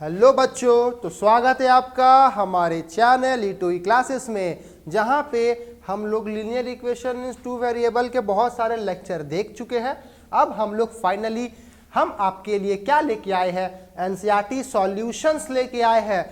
Hello बच्चों, तो स्वागत है आपका हमारे चैनल ई2ई क्लासेस में, जहां पे हम लोग linear equation in two variable के बहुत सारे लेक्चर देख चुके हैं। अब हम लोग फाइनली हम आपके लिए क्या लेके आए हैं, एनसीईआरटी सॉल्यूशंस लेके आए हैं।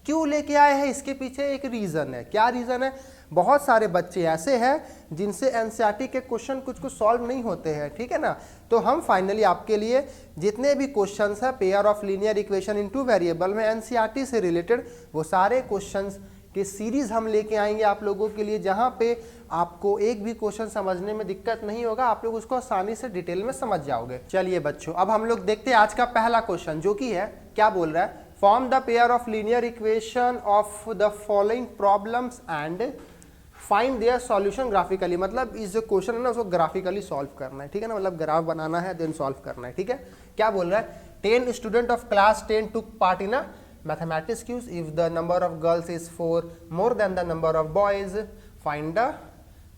क्यों लेके आए हैं, इसके पीछे एक रीज़न है। क्या रीज़न है? बहुत सारे बच्चे ऐसे हैं जिनसे एनसीईआरटी के क्वेश्चन कुछ सॉल्व नहीं होते हैं, ठीक है ना। तो हम फाइनली आपके लिए जितने भी क्वेश्चंस हैं pair of linear equation in two variable में एनसीईआरटी से रिलेटेड, वो सारे क्वेश्चंस की सीरीज हम लेके आएंगे आप लोगों के लिए, जहां पे आपको एक भी क्वेश्चन समझने में दिक्कत नहीं होगा, आप लोग उसको आसानी से डिटेल में समझ जाओगे। चलिए बच्चों, अब हम लोग देखते हैं आज का पहला क्वेश्चन, जो कि है क्या बोल रहा है, form the pair of linear equation of the following problems and find their solution graphically. मतलब इस जो क्वेश्चन है ना, उसको ग्राफिकली सॉल्व करना है, ठीक है ना। मतलब ग्राफ बनाना है देन सॉल्व करना है, ठीक है। क्या बोल रहा है, 10 student of class 10 took part in a mathematics quiz. If the number of girls is 4 more than the number of boys, find the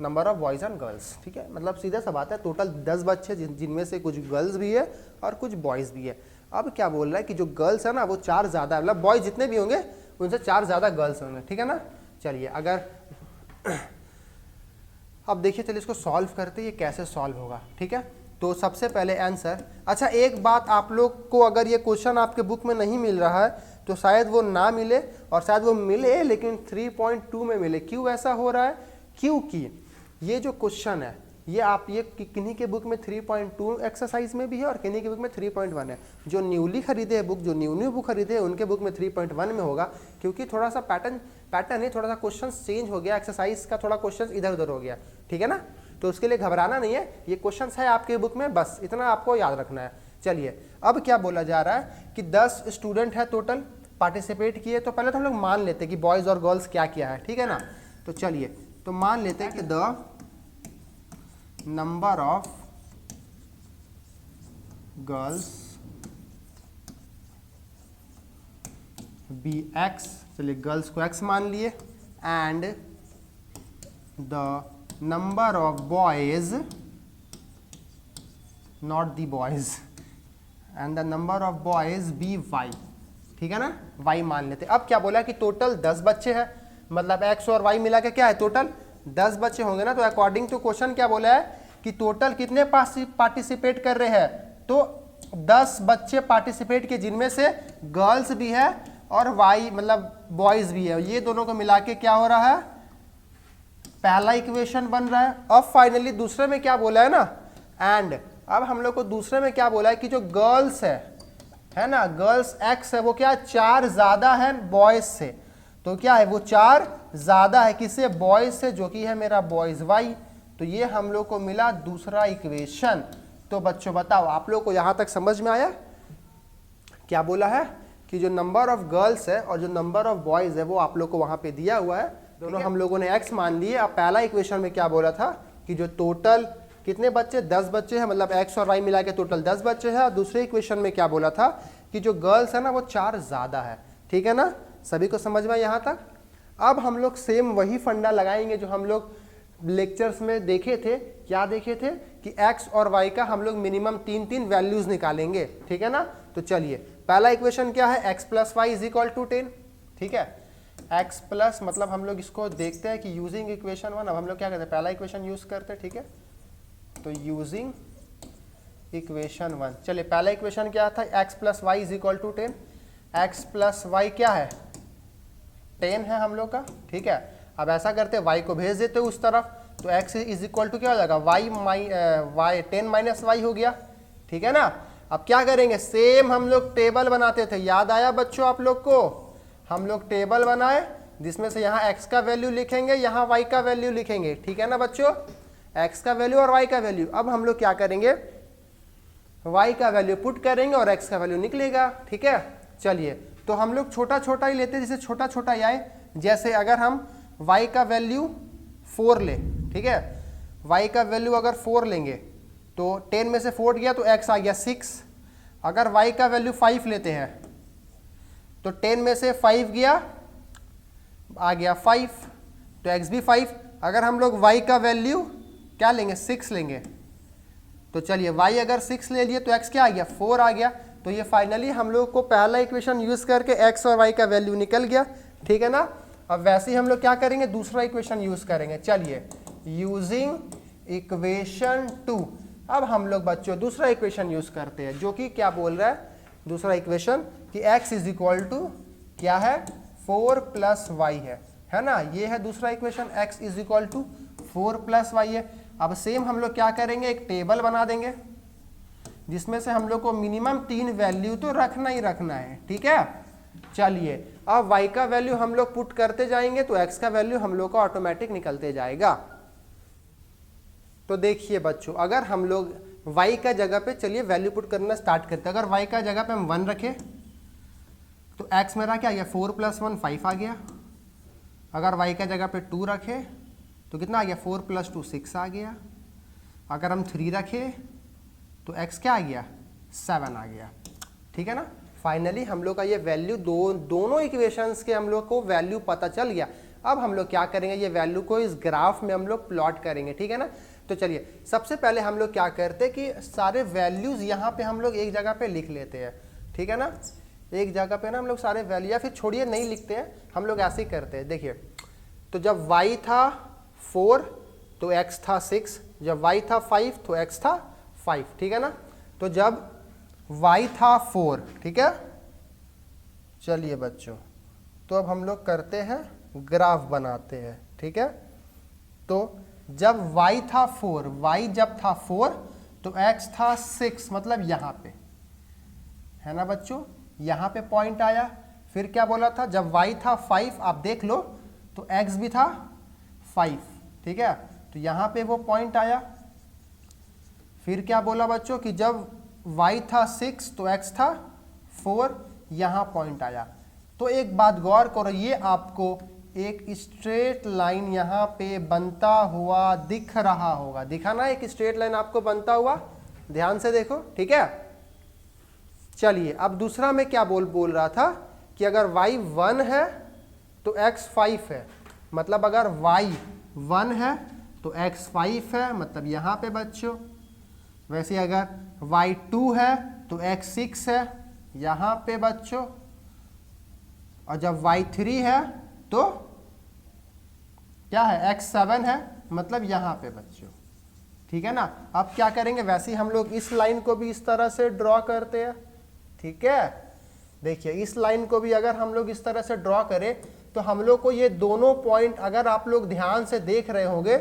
number of boys and girls, ठीक है। मतलब सीधा सा बात है, टोटल 10 बच्चे जिनमें से कुछ गर्ल्स भी है और कुछ बॉयज भी है। अब क्या बोल रहा है कि जो गर्ल्स है ना वो 4 ज़्यादा है, मतलब बॉयज जितने भी होंगे उनसे 4 ज़्यादा गर्ल्स होंगे, ठीक है ना। चलिए अगर अब देखिए, चलिए इसको सॉल्व करते हैं, ये कैसे सॉल्व होगा, ठीक है। तो सबसे पहले आंसर, अच्छा एक बात आप लोग को, अगर ये क्वेश्चन आपके बुक में नहीं मिल रहा है तो शायद वो ना मिले, और शायद वो मिले लेकिन 3.2 में मिले। क्यों ऐसा हो रहा है? क्योंकि ये जो क्वेश्चन है ये आप ये किन्हीं के बुक में 3.2 एक्सरसाइज में भी है और किन्हीं के बुक में 3.1 है। जो न्यूली खरीदे है बुक, जो न्यू बुक खरीदे हैं उनके बुक में 3.1 में होगा, क्योंकि थोड़ा सा पैटर्न है, थोड़ा सा क्वेश्चन चेंज हो गया, एक्सरसाइज का थोड़ा क्वेश्चन इधर उधर हो गया, ठीक है ना। तो उसके लिए घबराना नहीं है, ये क्वेश्चन है आपके बुक में, बस इतना आपको याद रखना है। चलिए अब क्या बोला जा रहा है कि 10 स्टूडेंट है टोटल पार्टिसिपेट किए। तो पहले तो हम लोग मान लेते हैं कि बॉयज़ और गर्ल्स क्या क्या है, ठीक है ना। तो चलिए तो मान लेते हैं कि the number of girls be X, चलिए गर्ल्स को एक्स मान लिए, and the number of boys, not the boys, and the number of boys be Y, ठीक है ना, वाई मान लेते। अब क्या बोला कि टोटल 10 बच्चे हैं, मतलब एक्स और वाई मिला के क्या है, टोटल 10 बच्चे होंगे ना। तो अकॉर्डिंग टू क्वेश्चन क्या बोला है कि टोटल कितने पार्टिसिपेट कर रहे हैं, तो 10 बच्चे पार्टिसिपेट किए, जिनमें से गर्ल्स भी है और वाई मतलब बॉयज भी है। ये दोनों को मिला के क्या हो रहा है, पहला इक्वेशन बन रहा है। अब फाइनली दूसरे में क्या बोला है ना, एंड अब हम लोग को दूसरे में क्या बोला है कि जो गर्ल्स है ना, गर्ल्स एक्स है, वो क्या 4 ज्यादा है बॉयज से। तो क्या है, वो 4 ज्यादा है किससे, बॉयज से, जो कि है मेरा बॉयज वाई। तो ये हम लोग को मिला दूसरा इक्वेशन। तो बच्चों बताओ, आप लोग को यहां तक समझ में आया? क्या बोला है कि जो नंबर ऑफ गर्ल्स है और जो नंबर ऑफ बॉयज है वो आप लोग को वहां पे दिया हुआ है, दोनों हम लोगों ने एक्स मान लिए। अब पहला इक्वेशन में क्या बोला था कि जो टोटल कितने बच्चे, 10 बच्चे हैं, मतलब एक्स और वाई मिला के टोटल 10 बच्चे हैं। और दूसरे इक्वेशन में क्या बोला था कि जो गर्ल्स है ना वो 4 ज्यादा है, ठीक है ना। सभी को समझ में यहाँ तक? अब हम लोग सेम वही फंडा लगाएंगे जो हम लोग लेक्चर्स में देखे थे। क्या देखे थे कि एक्स और वाई का हम लोग मिनिमम 3 वैल्यूज निकालेंगे, ठीक है ना। तो चलिए पहला इक्वेशन क्या है, X plus Y is equal to 10, ठीक है। एक्स प्लस मतलब हम लोग इसको देखते हैं कि यूजिंग इक्वेशन 1, अब हम लोग क्या करते हैं, पहला इक्वेशन यूज करते हैं, ठीक है। तो यूजिंग इक्वेशन 1, चलिए पहला इक्वेशन क्या था, X plus Y is equal to 10। X plus Y क्या है, 10 है हम लोग का, ठीक है। अब ऐसा करते हैं, y को भेज देते उस तरफ, तो x इज इक्वल टू क्या हो जाएगा, y 10 माइनस वाई हो गया, ठीक है ना। अब क्या करेंगे, सेम हम लोग टेबल बनाते थे, याद आया बच्चों आप लोग को, हम लोग टेबल बनाए जिसमें से यहाँ x का वैल्यू लिखेंगे, यहाँ y का वैल्यू लिखेंगे, ठीक है ना बच्चों, x का वैल्यू और y का वैल्यू। अब हम लोग क्या करेंगे, y का वैल्यू पुट करेंगे और x का वैल्यू निकलेगा, ठीक है। चलिए तो हम लोग छोटा छोटा ही लेते हैं, जैसे छोटा छोटा ही आए, जैसे अगर हम y का वैल्यू 4 ले, ठीक है, y का वैल्यू अगर 4 लेंगे तो 10 में से 4 गया तो x आ गया 6। अगर y का वैल्यू 5 लेते हैं तो 10 में से 5 गया, आ गया 5, तो x भी 5। अगर हम लोग y का वैल्यू क्या लेंगे, 6 लेंगे, तो चलिए y अगर 6 ले लिए तो x क्या आ गया, 4 आ गया। तो ये फाइनली हम लोग को पहला इक्वेशन यूज करके एक्स और वाई का वैल्यू निकल गया, ठीक है ना। अब वैसे ही हम लोग क्या करेंगे, दूसरा इक्वेशन यूज करेंगे। चलिए, यूजिंग इक्वेशन 2, अब हम लोग बच्चों दूसरा इक्वेशन यूज करते हैं, जो कि क्या बोल रहा है दूसरा इक्वेशन कि x इज इक्वल टू क्या है 4 प्लस वाई है ना। ये है दूसरा equation, x is equal to 4 plus Y है। अब सेम हम लोग क्या करेंगे, एक टेबल बना देंगे जिसमें से हम लोग को मिनिमम 3 वैल्यू तो रखना ही रखना है, ठीक है। चलिए, अब y का वैल्यू हम लोग पुट करते जाएंगे तो x का वैल्यू हम लोग को ऑटोमेटिक निकलते जाएगा। तो देखिए बच्चों, अगर हम लोग y का जगह पे चलिए वैल्यू पुट करना स्टार्ट करते हैं। अगर y का जगह पे हम 1 रखें तो x मेरा क्या आ गया 4 प्लस 1 5 आ गया। अगर y का जगह पे 2 रखें तो कितना आ गया 4 प्लस 2 6 आ गया। अगर हम 3 रखें तो x क्या आ गया 7 आ गया, ठीक है ना। फाइनली हम लोग का ये वैल्यू दोनों इक्वेशंस के हम लोग को वैल्यू पता चल गया। अब हम लोग क्या करेंगे, ये वैल्यू को इस ग्राफ में हम लोग प्लॉट करेंगे, ठीक है ना। तो चलिए, सबसे पहले हम लोग क्या करते हैं कि सारे वैल्यूज यहाँ पे हम लोग एक जगह पे लिख लेते हैं, ठीक है ना। एक जगह पे ना हम लोग सारे वैल्यू, या फिर छोड़िए नहीं लिखते हैं, हम लोग ऐसे ही करते हैं। देखिए, तो जब y था 4 तो x था 6, जब y था 5 तो x था 5, ठीक है ना। तो जब y था 4, ठीक है। चलिए बच्चों, तो अब हम लोग करते हैं ग्राफ बनाते हैं, ठीक है। तो जब y था 4, y जब था 4 तो x था 6, मतलब यहाँ पे है ना बच्चों, यहाँ पे पॉइंट आया। फिर क्या बोला था, जब y था 5, आप देख लो तो x भी था 5, ठीक है। तो यहाँ पे वो पॉइंट आया। फिर क्या बोला बच्चों कि जब y था 6 तो x था 4, यहाँ पॉइंट आया। तो एक बात गौर करो, ये आपको एक स्ट्रेट लाइन यहाँ पे बनता हुआ दिख रहा होगा, दिखा ना एक स्ट्रेट लाइन आपको बनता हुआ, ध्यान से देखो, ठीक है। चलिए, अब दूसरा में क्या बोल रहा था कि अगर y 1 है तो x 5 है, मतलब अगर y 1 है तो x 5 है, मतलब यहाँ पे बच्चों। वैसे अगर y 2 है तो x 6 है यहाँ पे बच्चों, और जब y 3 है तो क्या है x 7 है, मतलब यहाँ पे बच्चों, ठीक है ना। अब क्या करेंगे, वैसे ही हम लोग इस लाइन को भी इस तरह से ड्रॉ करते हैं, ठीक है। देखिए, इस लाइन को भी अगर हम लोग इस तरह से ड्रॉ करें तो हम लोग को ये दोनों पॉइंट, अगर आप लोग ध्यान से देख रहे होंगे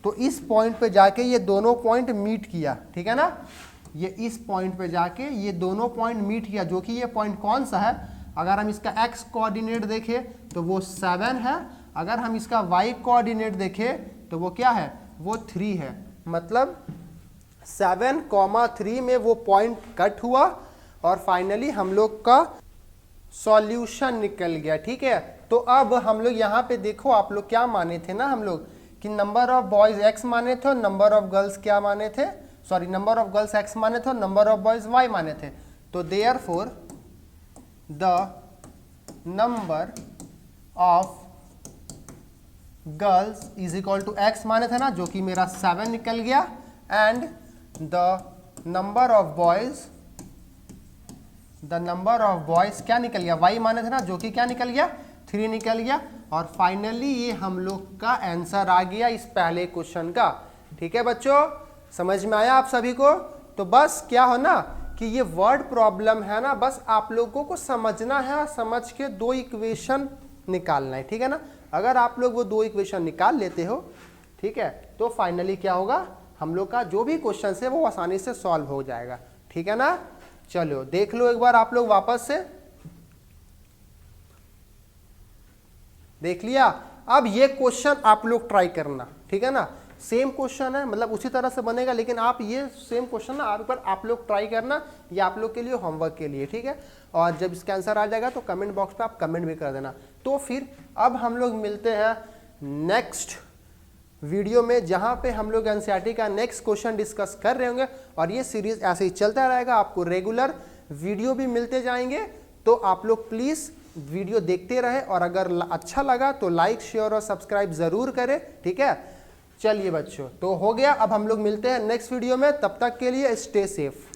तो इस पॉइंट पे जाके ये दोनों पॉइंट मीट किया, ठीक है ना। ये इस पॉइंट पे जाके ये दोनों पॉइंट मीट किया, जो कि ये पॉइंट कौन सा है, अगर हम इसका x कोऑर्डिनेट देखें तो वो 7 है, अगर हम इसका y कोऑर्डिनेट देखें तो वो क्या है, वो 3 है। मतलब 7,3 में वो पॉइंट कट हुआ और फाइनली हम लोग का सॉल्यूशन निकल गया, ठीक है। तो अब हम लोग यहाँ पे देखो, आप लोग क्या माने थे ना, हम लोग कि नंबर ऑफ बॉयज x माने थे और नंबर ऑफ गर्ल्स क्या माने थे, sorry number of girls x माने थे और नंबर ऑफ बॉयज y माने थे। तो therefore the number of girls is equal to x माने थे ना, जो कि मेरा 7 निकल गया, and the number of boys क्या निकल गया, y माने थे ना, जो कि क्या निकल गया 3 निकल गया। और फाइनली ये हम लोग का आंसर आ गया इस पहले क्वेश्चन का, ठीक है बच्चों। समझ में आया आप सभी को। तो बस क्या हो ना कि ये वर्ड प्रॉब्लम है ना, बस आप लोगों को समझना है, समझ के 2 इक्वेशन निकालना है, ठीक है ना। अगर आप लोग वो 2 इक्वेशन निकाल लेते हो, ठीक है, तो फाइनली क्या होगा, हम लोग का जो भी क्वेश्चन है वो आसानी से सॉल्व हो जाएगा, ठीक है ना। चलो देख लो एक बार आप लोग वापस से, देख लिया। अब ये क्वेश्चन आप लोग ट्राई करना, ठीक है ना। सेम क्वेश्चन है, मतलब उसी तरह से बनेगा, लेकिन आप ये सेम क्वेश्चन ना आप लोग ट्राई करना, ये आप लोग के लिए होमवर्क के लिए, ठीक है। और जब इसका आंसर आ जाएगा तो कमेंट बॉक्स पे आप कमेंट भी कर देना। तो फिर अब हम लोग मिलते हैं नेक्स्ट वीडियो में, जहाँ पे हम लोग एनसीईआरटी का नेक्स्ट क्वेश्चन डिस्कस कर रहे होंगे, और ये सीरीज ऐसे ही चलता रहेगा, आपको रेगुलर वीडियो भी मिलते जाएंगे। तो आप लोग प्लीज़ वीडियो देखते रहे, और अगर अच्छा लगा तो लाइक शेयर और सब्सक्राइब ज़रूर करें, ठीक है। चलिए बच्चों, तो हो गया। अब हम लोग मिलते हैं नेक्स्ट वीडियो में, तब तक के लिए स्टे सेफ।